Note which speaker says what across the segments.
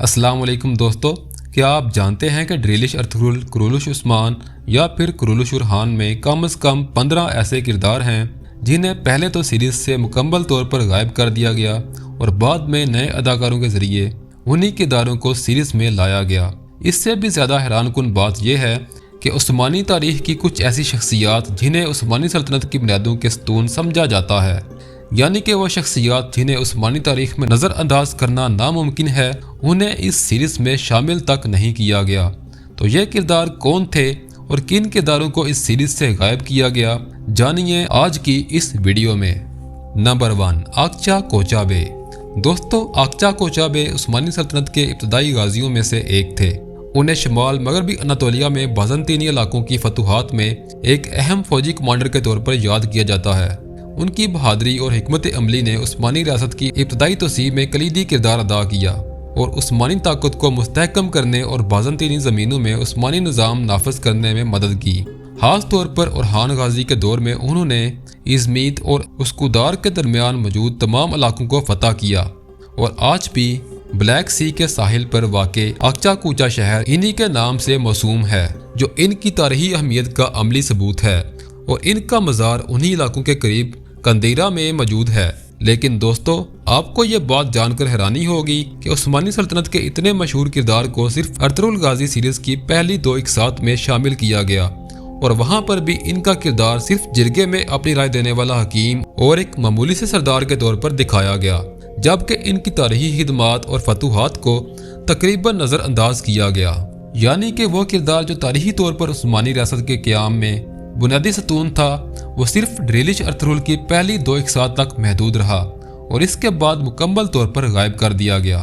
Speaker 1: السلام علیکم دوستو، کیا آپ جانتے ہیں کہ ڈریلش ارطغرل، کرولش عثمان یا پھر کرولش ارحان میں کم از کم 15 ایسے کردار ہیں جنہیں پہلے تو سیریز سے مکمل طور پر غائب کر دیا گیا اور بعد میں نئے اداکاروں کے ذریعے انہی کرداروں کو سیریز میں لایا گیا۔ اس سے بھی زیادہ حیران کن بات یہ ہے کہ عثمانی تاریخ کی کچھ ایسی شخصیات جنہیں عثمانی سلطنت کی بنیادوں کے ستون سمجھا جاتا ہے، یعنی کہ وہ شخصیات جنہیں عثمانی تاریخ میں نظر انداز کرنا ناممکن ہے، انہیں اس سیریز میں شامل تک نہیں کیا گیا۔ تو یہ کردار کون تھے اور کن کرداروں کو اس سیریز سے غائب کیا گیا، جانیے آج کی اس ویڈیو میں۔ نمبر 1، آقچا کوچابے۔ دوستو، آقچا کوچابے عثمانی سلطنت کے ابتدائی غازیوں میں سے ایک تھے۔ انہیں شمال مغربی اناطولیہ میں بازنطینی علاقوں کی فتوحات میں ایک اہم فوجی کمانڈر کے طور پر یاد کیا جاتا ہے۔ ان کی بہادری اور حکمت عملی نے عثمانی ریاست کی ابتدائی توسیع میں کلیدی کردار ادا کیا اور عثمانی طاقت کو مستحکم کرنے اور بازنطینی زمینوں میں عثمانی نظام نافذ کرنے میں مدد کی۔ خاص طور پر ارحان غازی کے دور میں انہوں نے ازمیت اور اسکودار کے درمیان موجود تمام علاقوں کو فتح کیا اور آج بھی بلیک سی کے ساحل پر واقع آقچا کوچا شہر انہی کے نام سے موسوم ہے، جو ان کی تاریخی اہمیت کا عملی ثبوت ہے، اور ان کا مزار انہی علاقوں کے قریب کندیرا میں موجود ہے۔ لیکن دوستو، آپ کو یہ بات جان کر حیرانی ہوگی کہ عثمانی سلطنت کے اتنے مشہور کردار کو صرف ارطغرل غازی سیریز کی پہلی 2 اقساط میں شامل کیا گیا، اور وہاں پر بھی ان کا کردار صرف جرگے میں اپنی رائے دینے والا حکیم اور ایک معمولی سے سردار کے طور پر دکھایا گیا، جبکہ ان کی تاریخی خدمات اور فتوحات کو تقریباً نظر انداز کیا گیا۔ یعنی کہ وہ کردار جو تاریخی طور پر عثمانی ریاست کے قیام میں بنیادی ستون تھا، وہ صرف ڈریلش ارطغرل کی پہلی 2 اقساط تک محدود رہا اور اس کے بعد مکمل طور پر غائب کر دیا گیا۔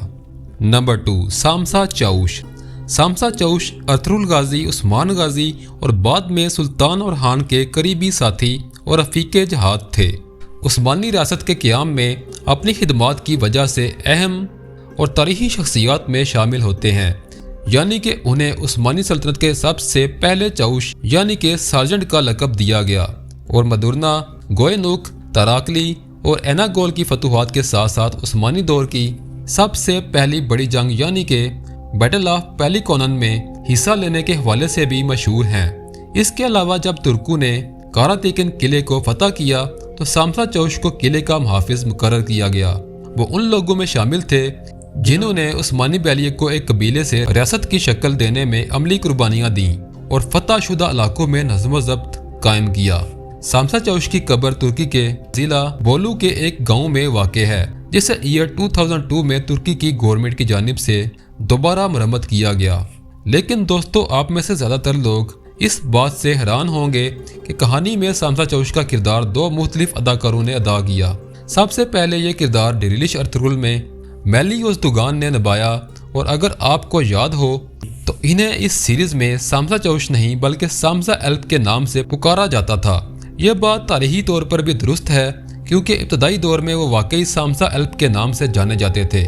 Speaker 1: نمبر 2، سامسا چاوش۔ سامسا چاوش ارطغرل غازی، عثمان غازی اور بعد میں سلطان ارحان کے قریبی ساتھی اور رفیق جہاد تھے۔ عثمانی ریاست کے قیام میں اپنی خدمات کی وجہ سے اہم اور تاریخی شخصیات میں شامل ہوتے ہیں، یعنی کہ انہیں عثمانی سلطنت کے سب سے پہلے چاوش یعنی کہ سارجنٹ کا لقب دیا گیا، اور مدورنا، گوئنوک، تاراکلی اور ایناگول کی فتوحات کے ساتھ ساتھ عثمانی دور کی سب سے پہلی بڑی جنگ یعنی کہ بیٹل آف پیلیکونن میں حصہ لینے کے حوالے سے بھی مشہور ہیں۔ اس کے علاوہ جب ترکوں نے کاراتیکن قلعے کو فتح کیا تو سامسا چاوش کو قلعے کا محافظ مقرر کیا گیا۔ وہ ان لوگوں میں شامل تھے جنہوں نے عثمانی بیلیے کو ایک قبیلے سے ریاست کی شکل دینے میں عملی قربانیاں دیں اور فتح شدہ علاقوں میں نظم و ضبط قائم کیا۔ سامسا چاوش کی قبر ترکی کے ضلع بولو کے ایک گاؤں میں واقع ہے، جسے ایئر 2002 میں ترکی کی گورنمنٹ کی جانب سے دوبارہ مرمت کیا گیا۔ لیکن دوستو، آپ میں سے زیادہ تر لوگ اس بات سے حیران ہوں گے کہ کہانی میں سامسا چاوش کا کردار 2 مختلف اداکاروں نے ادا کیا۔ سب سے پہلے یہ کردار ڈریلش ارطغرل میں میلی اوزدوگان نے نبھایا، اور اگر آپ کو یاد ہو تو انہیں اس سیریز میں سامسا چاوش نہیں بلکہ سامسا ایلپ کے نام سے پکارا جاتا تھا۔ یہ بات تاریخی طور پر بھی درست ہے، کیونکہ ابتدائی دور میں وہ واقعی سامسا ایلپ کے نام سے جانے جاتے تھے،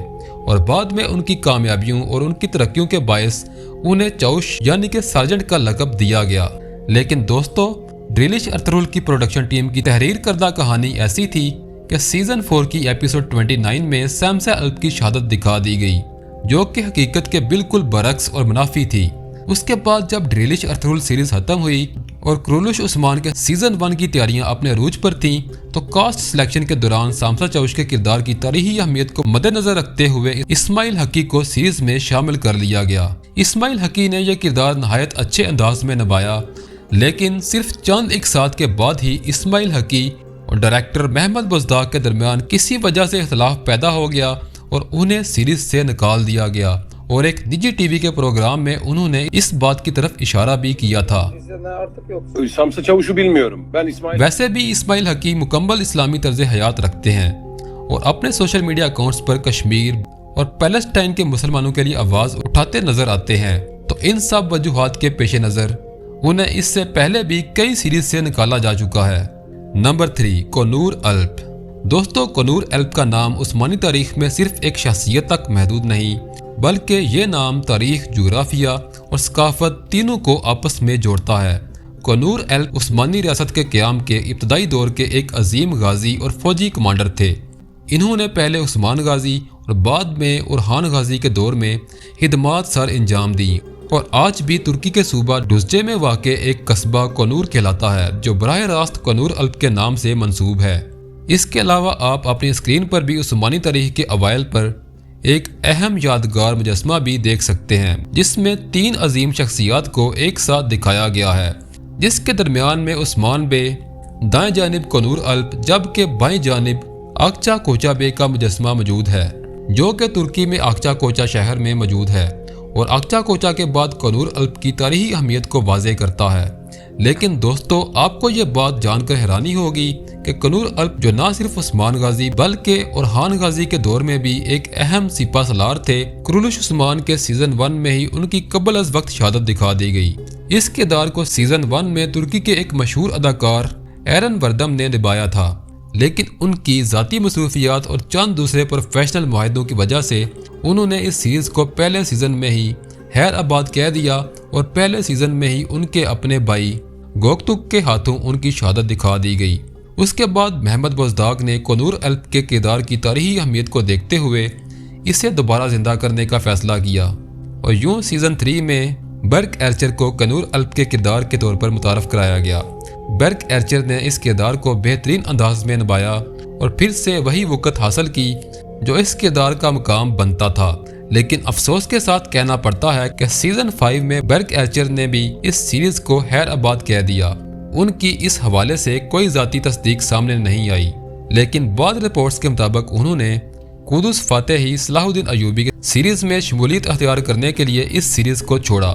Speaker 1: اور بعد میں ان کی کامیابیوں اور ان کی ترقیوں کے باعث انہیں چاوش یعنی کہ سارجنٹ کا لقب دیا گیا۔ لیکن دوستو، ڈریلش ارطغرل کی پروڈکشن ٹیم کی تحریر کردہ کہانی ایسی تھی کہ سیزن 4 کی ایپیسوڈ 29 میں سامسا ایلپ کی شہادت دکھا دی گئی، جو کہ حقیقت کے بالکل برعکس اور منافی تھی۔ اس کے بعد جب ڈریلش ارطغرل سیریز ختم ہوئی اور کرولش عثمان کے سیزن 1 کی تیاریاں اپنے عروج پر تھیں، تو کاسٹ سلیکشن کے دوران سامسا چاوش کے کردار کی تاریخی اہمیت کو مد نظر رکھتے ہوئے اسماعیل حقی کو سیریز میں شامل کر لیا گیا۔ اسماعیل حقی نے یہ کردار نہایت اچھے انداز میں نبھایا، لیکن صرف چند اقساط کے بعد ہی اسماعیل حقی اور ڈائریکٹر محمد بزداق کے درمیان کسی وجہ سے اختلاف پیدا ہو گیا اور انہیں سیریز سے نکال دیا گیا، اور ایک نجی ٹی وی کے پروگرام میں انہوں نے اس بات کی طرف اشارہ بھی کیا تھا۔ ویسے بھی اسماعیل حقی مکمل اسلامی طرز حیات رکھتے ہیں اور اپنے سوشل میڈیا اکاؤنٹس پر کشمیر اور پیلسٹائن کے مسلمانوں کے لیے آواز اٹھاتے نظر آتے ہیں، تو ان سب وجوہات کے پیش نظر انہیں اس سے پہلے بھی کئی سیریز سے نکالا جا چکا ہے۔ نمبر 3، کنور ایلپ۔ دوستو، کنور ایلپ کا نام عثمانی تاریخ میں صرف ایک شخصیت تک محدود نہیں، بلکہ یہ نام تاریخ، جغرافیہ اور ثقافت تینوں کو آپس میں جوڑتا ہے۔ کنور ایلپ عثمانی ریاست کے قیام کے ابتدائی دور کے ایک عظیم غازی اور فوجی کمانڈر تھے۔ انہوں نے پہلے عثمان غازی اور بعد میں اورحان غازی کے دور میں خدمات سر انجام دی اور آج بھی ترکی کے صوبہ ڈوزچے میں واقع ایک قصبہ کونور کہلاتا ہے جو براہ راست کونور الپ کے نام سے منسوب ہے۔ اس کے علاوہ آپ اپنی اسکرین پر بھی عثمانی تاریخ کے اوائل پر ایک اہم یادگار مجسمہ بھی دیکھ سکتے ہیں جس میں 3 عظیم شخصیات کو ایک ساتھ دکھایا گیا ہے، جس کے درمیان میں عثمان بے، دائیں جانب کونور الپ جبکہ بائیں جانب آکچا کوچا بے کا مجسمہ موجود ہے جو کہ ترکی میں آکچا کوچا شہر میں موجود ہے اور آکچا کوچا کے بعد کونور الپ کی تاریخی اہمیت کو واضح کرتا ہے۔ لیکن دوستو آپ کو یہ بات جان کر حیرانی ہوگی کہ کونور الپ جو نہ صرف عثمان غازی بلکہ اورحان غازی کے دور میں بھی ایک اہم سپہ سالار تھے، کرولوش عثمان کے سیزن 1 میں ہی ان کی قبل از وقت شہادت دکھا دی گئی۔ اس کردار کو سیزن 1 میں ترکی کے ایک مشہور اداکار ایرن وردم نے نبھایا تھا، لیکن ان کی ذاتی مصروفیات اور چند دوسرے پروفیشنل معاہدوں کی وجہ سے انہوں نے اس سیریز کو پہلے سیزن میں ہی خیر آباد کہہ دیا اور پہلے سیزن میں ہی ان کے اپنے بھائی گوکتک کے ہاتھوں ان کی شہادت دکھا دی گئی۔ اس کے بعد محمد بوزداگ نے کونور الپ کے کردار کی تاریخی اہمیت کو دیکھتے ہوئے اسے دوبارہ زندہ کرنے کا فیصلہ کیا اور یوں سیزن 3 میں برک ایرچر کو کونور الپ کے کردار کے طور پر متعارف کرایا گیا۔ برک ایرچر نے اس کردار کو بہترین انداز میں نبھایا اور پھر سے وہی وقت حاصل کی جو اس کردار کا مقام بنتا تھا، لیکن افسوس کے ساتھ کہنا پڑتا ہے کہ سیزن 5 میں برک ایرچر نے بھی اس سیریز کو خیر آباد کہہ دیا۔ ان کی اس حوالے سے کوئی ذاتی تصدیق سامنے نہیں آئی، لیکن بعض رپورٹس کے مطابق انہوں نے قدس فاتحی صلاح الدین ایوبی کے سیریز میں شمولیت اختیار کرنے کے لیے اس سیریز کو چھوڑا۔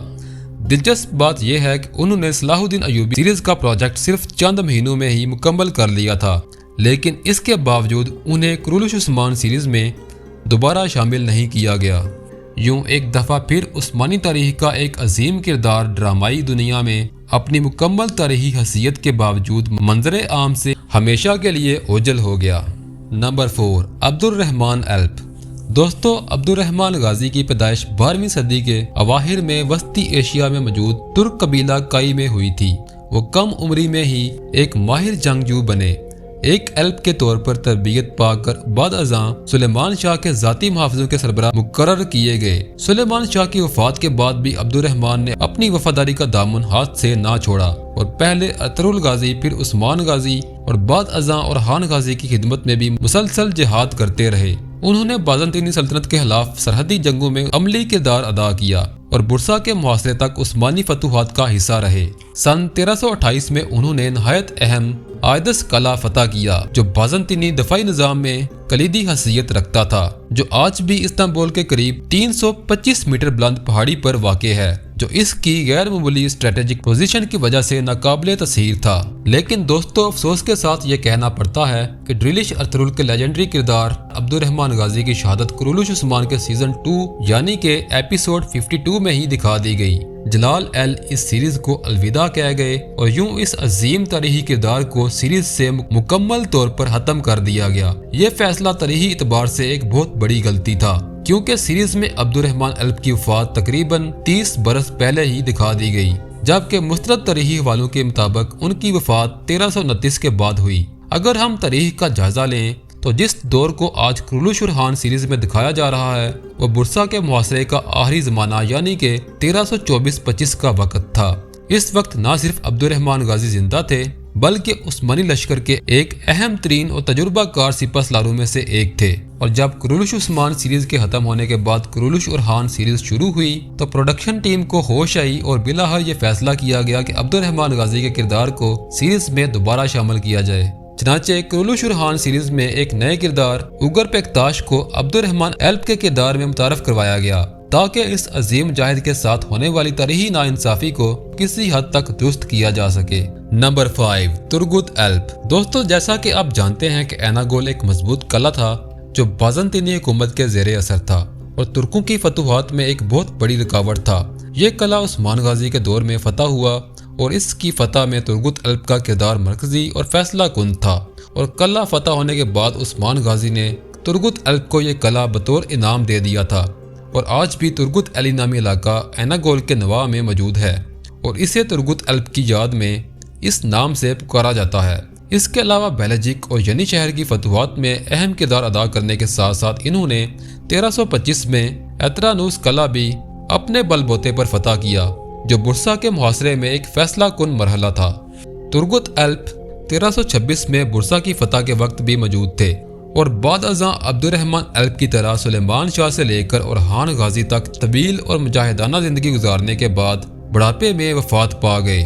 Speaker 1: دلچسپ بات یہ ہے کہ انہوں نے صلاح الدین ایوبی سیریز کا پروجیکٹ صرف چند مہینوں میں ہی مکمل کر لیا تھا، لیکن اس کے باوجود انہیں کرولوش عثمان سیریز میں دوبارہ شامل نہیں کیا گیا۔ یوں ایک دفعہ پھر عثمانی تاریخ کا ایک عظیم کردار ڈرامائی دنیا میں اپنی مکمل تاریخی حیثیت کے باوجود منظر عام سے ہمیشہ کے لیے اوجھل ہو گیا۔ نمبر 4، عبد الرحمن الپ۔ دوستو، عبد الرحمن غازی کی پیدائش 12ویں صدی کے اواخر میں وسطی ایشیا میں موجود ترک قبیلہ کائی میں ہوئی تھی۔ وہ کم عمری میں ہی ایک ماہر جنگجو بنے۔ ایک الپ کے طور پر تربیت پا کر بعد ازاں سلیمان شاہ کے ذاتی محافظوں کے سربراہ مقرر کیے گئے۔ سلیمان شاہ کی وفات کے بعد بھی عبد الرحمن نے اپنی وفاداری کا دامن ہاتھ سے نہ چھوڑا اور پہلے ارطغرل غازی، پھر عثمان غازی اور بعد ازاں اورحان غازی کی خدمت میں بھی مسلسل جہاد کرتے رہے۔ انہوں نے بازنطینی سلطنت کے خلاف سرحدی جنگوں میں عملی کردار ادا کیا اور برسا کے محاصرے تک عثمانی فتوحات کا حصہ رہے۔ سن 1328 میں انہوں نے نہایت اہم آئدس قلعہ فتح کیا جو بازنطینی دفاعی نظام میں کلیدی حیثیت رکھتا تھا، جو آج بھی استنبول کے قریب 325 میٹر بلند پہاڑی پر واقع ہے، جو اس کی غیر معمولی اسٹریٹجک پوزیشن کی وجہ سے ناقابل تسخیر تھا۔ لیکن دوستو، افسوس کے ساتھ یہ کہنا پڑتا ہے کہ ڈریلش ارطغرل کے لیجنڈری کردار عبد الرحمن غازی کی شہادت کرولوش عثمان کے سیزن 2 یعنی کہ ایپیسوڈ 52 میں ہی دکھا دی گئی۔ جلال ایل اس سیریز کو الوداع کہہ گئے اور یوں اس عظیم تاریخی کردار کو سیریز سے مکمل طور پر ختم کر دیا گیا۔ یہ فیصلہ تاریخی اعتبار سے ایک بہت بڑی غلطی تھا، کیونکہ سیریز میں عبد الرحمن الپ کی وفات تقریباً 30 برس پہلے ہی دکھا دی گئی، جبکہ مستند تاریخی حوالوں کے مطابق ان کی وفات 1329 کے بعد ہوئی۔ اگر ہم تاریخ کا جائزہ لیں تو جس دور کو آج کرولوش اورحان سیریز میں دکھایا جا رہا ہے وہ برسا کے محاصرے کا آخری زمانہ یعنی کہ 1324-25 کا وقت تھا۔ اس وقت نہ صرف عبد الرحمن غازی زندہ تھے بلکہ عثمانی لشکر کے ایک اہم ترین اور تجربہ کار سپہ سالاروں میں سے ایک تھے، اور جب کرولوش عثمان سیریز کے ختم ہونے کے بعد کرولوش اورحان سیریز شروع ہوئی تو پروڈکشن ٹیم کو ہوش آئی اور بلاخر یہ فیصلہ کیا گیا کہ عبد الرحمن غازی کے کردار کو سیریز میں دوبارہ شامل کیا جائے۔ چنانچہ کرولوش اورحان سیریز میں ایک نئے کردار اوگر پیکتاش کو عبد الرحمن الپ کے کردار میں متعارف کروایا گیا تاکہ اس عظیم مجاہد کے ساتھ ہونے والی تاریخی ناانصافی کو کسی حد تک درست کیا جا سکے۔ نمبر 5، ترگت الپ۔ دوستو، جیسا کہ آپ جانتے ہیں کہ ایناگول ایک مضبوط قلعہ تھا جو بازنطینی حکومت کے زیر اثر تھا اور ترکوں کی فتوحات میں ایک بہت بڑی رکاوٹ تھا۔ یہ قلعہ عثمان غازی کے دور میں فتح ہوا اور اس کی فتح میں ترگت الپ کا کردار مرکزی اور فیصلہ کن تھا، اور قلعہ فتح ہونے کے بعد عثمان غازی نے ترگت الپ کو یہ قلعہ بطور انعام دے دیا تھا، اور آج بھی ترگت علی نامی علاقہ ایناگول کے نواح میں موجود ہے اور اسے ترگت الپ کی یاد میں اس نام سے پکارا جاتا ہے۔ اس کے علاوہ بیلجک اور ینی شہر کی فتوحات میں اہم کردار ادا کرنے کے ساتھ ساتھ انہوں نے 1325 میں ایترانوس قلعہ بھی اپنے بل بوتے پر فتح کیا، جو برسا کے محاصرے میں ایک فیصلہ کن مرحلہ تھا۔ ترگت ایلپ 1326 میں برسا کی فتح کے وقت بھی موجود تھے اور بعد ازاں عبد الرحمن ایلپ کی طرح سلیمان شاہ سے لے کر اورحان غازی تک طویل اور مجاہدانہ زندگی گزارنے کے بعد بڑھاپے میں وفات پا گئے۔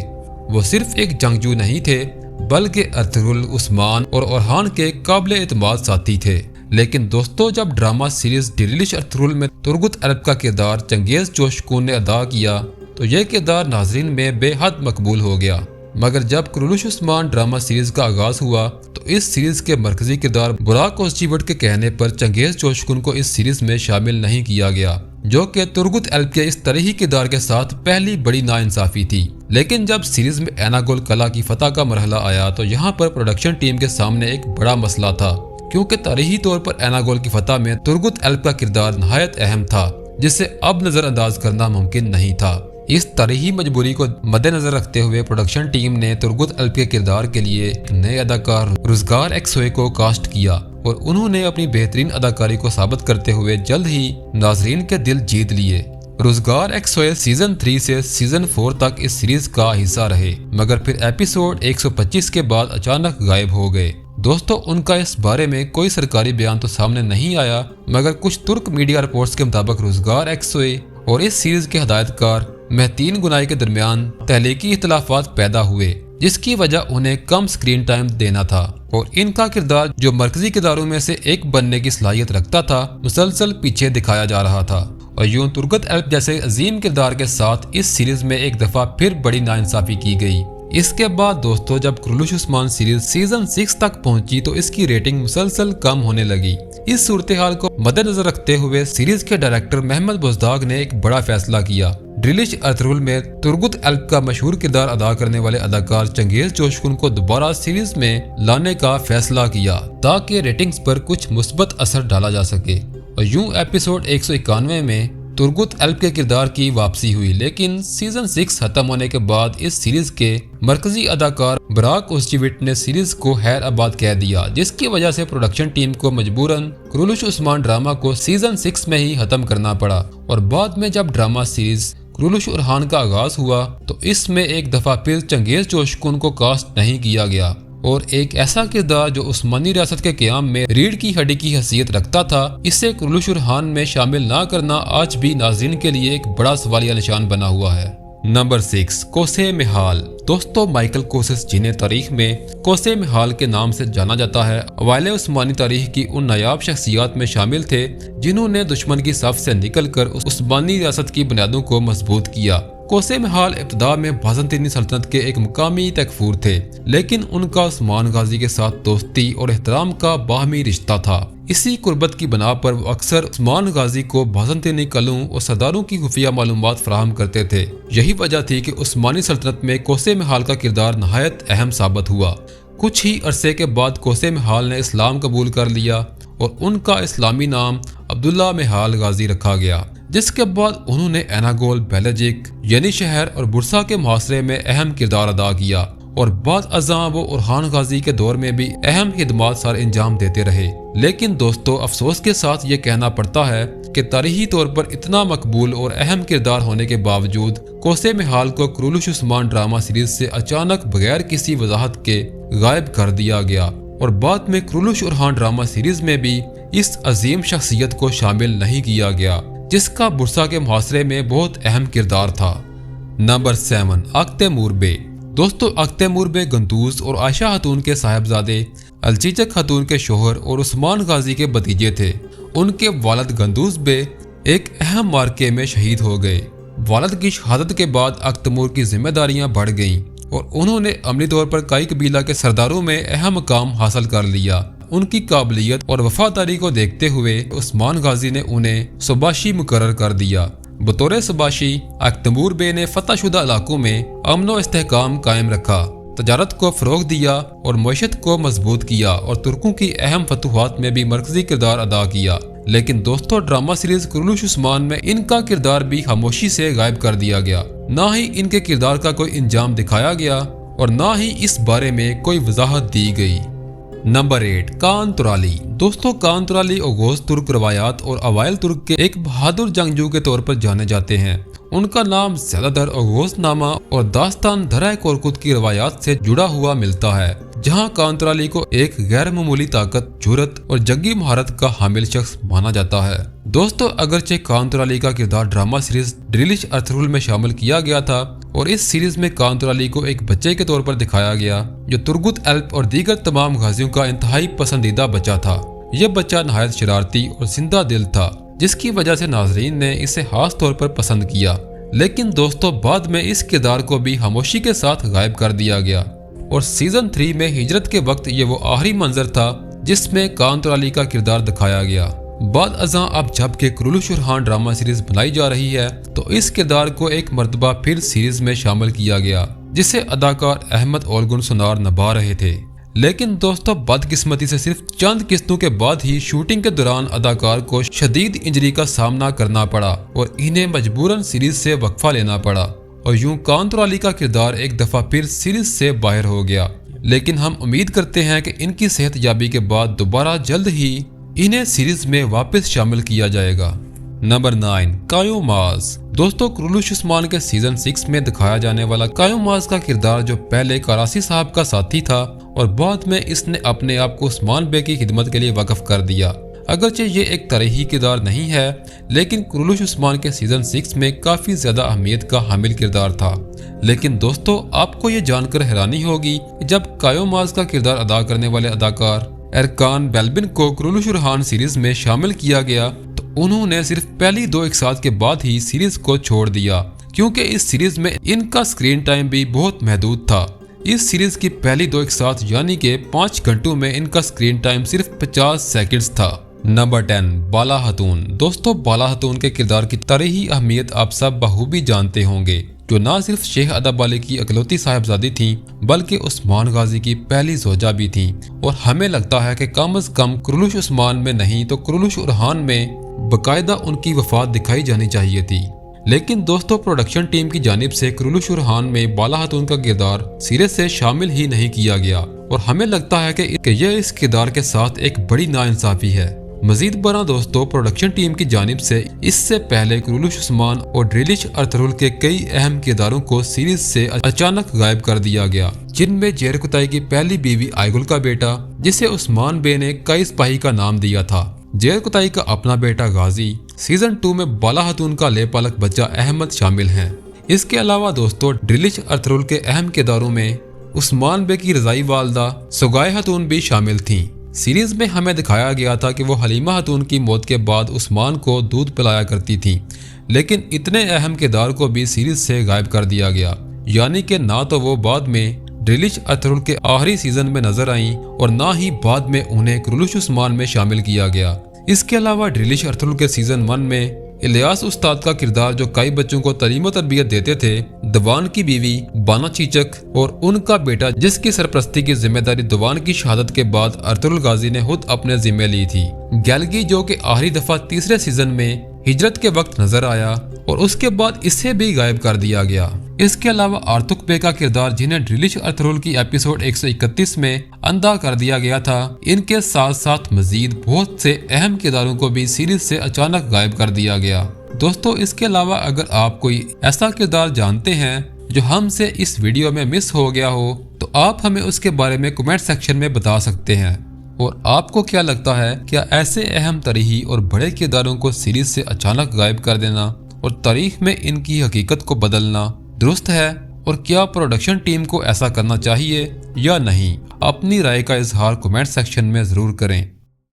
Speaker 1: وہ صرف ایک جنگجو نہیں تھے بلکہ ارطغرل، عثمان اور اورحان کے قابل اعتماد ساتھی تھے۔ لیکن دوستو، جب ڈرامہ سیریز ڈریلش ارطغرل میں ترگت ایلپ کا کردار چنگیز چوشکون نے ادا کیا تو یہ کردار ناظرین میں بے حد مقبول ہو گیا، مگر جب کرولوش عثمان ڈرامہ سیریز کا آغاز ہوا تو اس سیریز کے مرکزی کردار براک اوزچیوٹ کے کہنے پر چنگیز چوشکون کو اس سیریز میں شامل نہیں کیا گیا، جو کہ ترگت ایلپ کے اس طرحی کردار کے ساتھ پہلی بڑی ناانصافی تھی۔ لیکن جب سیریز میں ایناگول قلعہ کی فتح کا مرحلہ آیا تو یہاں پر پروڈکشن ٹیم کے سامنے ایک بڑا مسئلہ تھا، کیونکہ تاریخی طور پر ایناگول کی فتح میں ترگت ایلپ کا کردار نہایت اہم تھا، جسے اب نظر انداز کرنا ممکن نہیں تھا۔ اس تاریخی مجبوری کو مد نظر رکھتے ہوئے پروڈکشن ٹیم نے ترگت ایلپ کے کردار کے لیے نئے اداکار روزگار ایکسوئے کو کاسٹ کیا اور انہوں نے اپنی بہترین اداکاری کو ثابت کرتے ہوئے جلد ہی ناظرین کے دل جیت لیے۔ روزگار ایکسوئے سیزن 3 سے سیزن 4 تک اس سیریز کا حصہ رہے، مگر پھر ایپیسوڈ 125 کے بعد اچانک غائب ہو گئے۔ دوستو، ان کا اس بارے میں کوئی سرکاری بیان تو سامنے نہیں آیا، مگر کچھ ترک میڈیا رپورٹس کے مطابق روزگار ایکسوئے اور اس سیریز کے ہدایت کار مہتین گنائی کے درمیان تخلیقی اختلافات پیدا ہوئے، جس کی وجہ انہیں کم سکرین ٹائم دینا تھا اور ان کا کردار جو مرکزی کرداروں میں سے ایک بننے کی صلاحیت رکھتا تھا مسلسل پیچھے دکھایا جا رہا تھا۔ اور یوں ترگت ایلپ جیسے عظیم کردار کے ساتھ اس سیریز میں ایک دفعہ پھر بڑی ناانصافی کی گئی۔ اس کے بعد دوستو، جب کرولوش عثمان سیریز سیزن 6 تک پہنچی تو اس کی ریٹنگ مسلسل کم ہونے لگی۔ اس صورتحال کو مد نظر رکھتے ہوئے سیریز کے ڈائریکٹر محمد بزداگ نے ایک بڑا فیصلہ کیا۔ ڈریلش ارطغرل میں ترگت ایلپ کا مشہور کردار ادا کرنے والے اداکار چنگیز چوشکون کو دوبارہ سیریز میں لانے کا فیصلہ کیا تاکہ ریٹنگز پر کچھ مثبت اثر ڈالا جا سکے، اور یوں ایپیسوڈ 191 میں ترگت ایلپ کے کردار کی واپسی ہوئی۔ لیکن سیزن 6 ختم ہونے کے بعد اس سیریز کے مرکزی اداکار براک اوزچیوٹ نے سیریز کو خیر آباد کہہ دیا، جس کی وجہ سے پروڈکشن ٹیم کو مجبوراً کرولوش عثمان ڈرامہ کو سیزن 6 میں ہی ختم کرنا پڑا۔ اور بعد میں جب ڈرامہ سیریز کرولوش اورحان کا آغاز ہوا تو اس میں ایک دفعہ پھر چنگیز چوشکون کو کاسٹ نہیں کیا گیا، اور ایک ایسا کردار جو عثمانی ریاست کے قیام میں ریڑھ کی ہڈی کی حیثیت رکھتا تھا، اسے کرولوش اورحان میں شامل نہ کرنا آج بھی ناظرین کے لیے ایک بڑا سوالیہ نشان بنا ہوا ہے۔ نمبر 6، کوسے مہال۔ دوستو، مائیکل کوسس، جنہیں تاریخ میں کوسے مہال کے نام سے جانا جاتا ہے، اوائل عثمانی تاریخ کی ان نایاب شخصیات میں شامل تھے جنہوں نے دشمن کی صف سے نکل کر عثمانی ریاست کی بنیادوں کو مضبوط کیا۔ کوسے مہال ابتدا میں بازنطینی سلطنت کے ایک مقامی تکفور تھے، لیکن ان کا عثمان غازی کے ساتھ دوستی اور احترام کا باہمی رشتہ تھا۔ اسی قربت کی بنا پر وہ اکثر عثمان غازی کو بازنطینی قلعوں اور سرداروں کی خفیہ معلومات فراہم کرتے تھے۔ یہی وجہ تھی کہ عثمانی سلطنت میں کوسے مہال کا کردار نہایت اہم ثابت ہوا۔ کچھ ہی عرصے کے بعد کوسے مہال نے اسلام قبول کر لیا اور ان کا اسلامی نام عبداللہ مہال غازی رکھا گیا، جس کے بعد انہوں نے ایناگول، بیلجک، ینی شہر اور برسا کے محاصرے میں اہم کردار ادا کیا، اور بعد ازاں وہ اورحان غازی کے دور میں بھی اہم خدمات سر انجام دیتے رہے۔ لیکن دوستو، افسوس کے ساتھ یہ کہنا پڑتا ہے کہ تاریخی طور پر اتنا مقبول اور اہم کردار ہونے کے باوجود کوسے مہال کو کرولوش عثمان ڈرامہ سیریز سے اچانک بغیر کسی وضاحت کے غائب کر دیا گیا، اور بعد میں کرولوش اورحان ڈرامہ سیریز میں بھی اس عظیم شخصیت کو شامل نہیں کیا گیا، جس کا برسا کے محاصرے میں بہت اہم کردار تھا۔ نمبر 7، اکتیمور بے۔ دوستو، اکتیمور بے گنتوز اور عائشہ خاتون کے صاحبزادے، الچیچک خاتون کے شوہر اور عثمان غازی کے بھتیجے تھے۔ ان کے والد گندوز بے ایک اہم معرکے میں شہید ہو گئے۔ والد کی شہادت کے بعد اکتیمور کی ذمہ داریاں بڑھ گئیں اور انہوں نے عملی طور پر کائی قبیلہ کے سرداروں میں اہم مقام حاصل کر لیا۔ ان کی قابلیت اور وفاداری کو دیکھتے ہوئے عثمان غازی نے انہیں سباشی مقرر کر دیا۔ بطور سباشی، اکتیمور بے نے فتح شدہ علاقوں میں امن و استحکام قائم رکھا، تجارت کو فروغ دیا اور معیشت کو مضبوط کیا، اور ترکوں کی اہم فتوحات میں بھی مرکزی کردار ادا کیا۔ لیکن دوستو، ڈرامہ سیریز کرولوش عثمان میں ان کا کردار بھی خاموشی سے غائب کر دیا گیا۔ نہ ہی ان کے کردار کا کوئی انجام دکھایا گیا، اور نہ ہی اس بارے میں کوئی وضاحت دی گئی۔ نمبر 8 کان ترالی۔ دوستو کان ترالی اوغوز ترک روایات اور اوائل ترک کے ایک بہادر جنگجو کے طور پر جانے جاتے ہیں۔ ان کا نام زیادہ تر اوغوز نامہ اور داستان دھرائے کورکوت کی روایات سے جڑا ہوا ملتا ہے، جہاں کان ترالی کو ایک غیر معمولی طاقت، جرأت اور جنگی مہارت کا حامل شخص مانا جاتا ہے۔ دوستو اگرچہ کان ترالی کا کردار ڈرامہ سیریز ڈریلش ارطغرل میں شامل کیا گیا تھا اور اس سیریز میں کان ترالی کو ایک بچے کے طور پر دکھایا گیا جو ترگت ایلپ اور دیگر تمام غازیوں کا انتہائی پسندیدہ بچہ تھا۔ یہ بچہ نہایت شرارتی اور زندہ دل تھا، جس کی وجہ سے ناظرین نے اسے خاص طور پر پسند کیا، لیکن دوستو بعد میں اس کردار کو بھی خاموشی کے ساتھ غائب کر دیا گیا اور سیزن 3 میں ہجرت کے وقت یہ وہ آخری منظر تھا جس میں کان ترالی کا کردار دکھایا گیا۔ بعد ازاں اب جب کہ کرولوش ارحان ڈرامہ سیریز بنائی جا رہی ہے تو اس کردار کو ایک مرتبہ پھر سیریز میں شامل کیا گیا، جسے اداکار احمد اولگن سونار نبھا رہے تھے۔ لیکن دوستو بدقسمتی سے صرف چند قسطوں کے بعد ہی شوٹنگ کے دوران اداکار کو شدید انجری کا سامنا کرنا پڑا اور انہیں مجبوراً سیریز سے وقفہ لینا پڑا، اور یوں کان ترالی کا کردار ایک دفعہ پھر سیریز سے باہر ہو گیا۔ لیکن ہم امید کرتے ہیں کہ ان کی صحت یابی کے بعد دوبارہ جلد ہی انہیں سیریز میں واپس شامل کیا جائے گا۔ نمبر 9 کایو ماز۔ دوستو کرولوش عثمان کے سیزن 6 میں دکھایا جانے والا کایو ماز کا کردار جو پہلے کراسی صاحب کا ساتھی تھا اور بعد میں اس نے اپنے آپ کو عثمان بے کی خدمت کے لیے وقف کر دیا۔ اگرچہ یہ ایک تاریخی کردار نہیں ہے، لیکن کرولوش عثمان کے سیزن 6 میں کافی زیادہ اہمیت کا حامل کردار تھا۔ لیکن دوستو آپ کو یہ جان کر حیرانی ہوگی کہ جب کایو ماز کا کردار ادا کرنے والے اداکار ارکان بیلبن کو کرولوش ارحان سیریز میں شامل کیا گیا تو انہوں نے صرف پہلی 2 اقساط کے بعد ہی سیریز کو چھوڑ دیا، کیونکہ اس سیریز میں ان کا سکرین ٹائم بھی بہت محدود تھا۔ اس سیریز کی پہلی 2 اقساط یعنی کہ 5 گھنٹوں میں ان کا سکرین ٹائم صرف 50 سیکنڈز تھا۔ نمبر 10 بالا خاتون۔ دوستو بالا خاتون کے کردار کی تاریخی اہمیت آپ سب بخوبی جانتے ہوں گے، جو نہ صرف شیخ ادب علی کی اکلوتی صاحبزادی تھیں بلکہ عثمان غازی کی پہلی زوجہ بھی تھیں، اور ہمیں لگتا ہے کہ کم از کم کرولوش عثمان میں نہیں تو کرولوش ارحان میں باقاعدہ ان کی وفات دکھائی جانی چاہیے تھی۔ لیکن دوستو پروڈکشن ٹیم کی جانب سے کرولوش ارحان میں بالا خاتون کا کردار سیریز سے شامل ہی نہیں کیا گیا، اور ہمیں لگتا ہے کہ یہ اس کردار کے ساتھ ایک بڑی ناانصافی ہے۔ مزید برآں دوستو پروڈکشن ٹیم کی جانب سے اس سے پہلے کرولوش عثمان اور ڈریلش ارطغرل کے کئی اہم کرداروں کو سیریز سے اچانک غائب کر دیا گیا، جن میں زیر کتائی کی پہلی بیوی آئیگل کا بیٹا جسے عثمان بے نے کئی سپاہی کا نام دیا تھا، زیر کتائی کا اپنا بیٹا غازی، سیزن 2 میں بالا خاتون کا لے پالک بچہ احمد شامل ہیں۔ اس کے علاوہ دوستو ڈریلش ارطغرل کے اہم کرداروں میں عثمان بے کی رضائی والدہ سگائے خاتون بھی شامل تھیں۔ سیریز میں ہمیں دکھایا گیا تھا کہ وہ حلیمہ خاتون کی موت کے بعد عثمان کو دودھ پلایا کرتی تھیں، لیکن اتنے اہم کردار کو بھی سیریز سے غائب کر دیا گیا، یعنی کہ نہ تو وہ بعد میں ڈریلش ارطغرل کے آخری سیزن میں نظر آئیں اور نہ ہی بعد میں انہیں کرولوش عثمان میں شامل کیا گیا۔ اس کے علاوہ ڈریلش ارطغرل کے سیزن 1 میں الیاس استاد کا کردار جو کئی بچوں کو تعلیم و تربیت دیتے تھے، دیوان کی بیوی بانا چیچک اور ان کا بیٹا جس کی سرپرستی کی ذمہ داری دیوان کی شہادت کے بعد ارطغرل غازی نے خود اپنے ذمہ لی تھی، گیلگی جو کہ آخری دفعہ تیسرے سیزن میں ہجرت کے وقت نظر آیا اور اس کے بعد اسے بھی غائب کر دیا گیا۔ اس کے علاوہ آرتک بے کا کردار جنہیں ڈریلش ارطغرل کی ایپیسوڈ 131 میں اندھا کر دیا گیا تھا، ان کے ساتھ ساتھ مزید بہت سے اہم کرداروں کو بھی سیریز سے اچانک غائب کر دیا گیا۔ دوستو اس کے علاوہ اگر آپ کوئی ایسا کردار جانتے ہیں جو ہم سے اس ویڈیو میں مس ہو گیا ہو تو آپ ہمیں اس کے بارے میں کمنٹ سیکشن میں بتا سکتے ہیں۔ اور آپ کو کیا لگتا ہے، کیا ایسے اہم تاریخی اور بڑے کرداروں کو سیریز سے اچانک غائب کر دینا اور تاریخ میں ان کی حقیقت کو بدلنا درست ہے، اور کیا پروڈکشن ٹیم کو ایسا کرنا چاہیے یا نہیں؟ اپنی رائے کا اظہار کمنٹ سیکشن میں ضرور کریں۔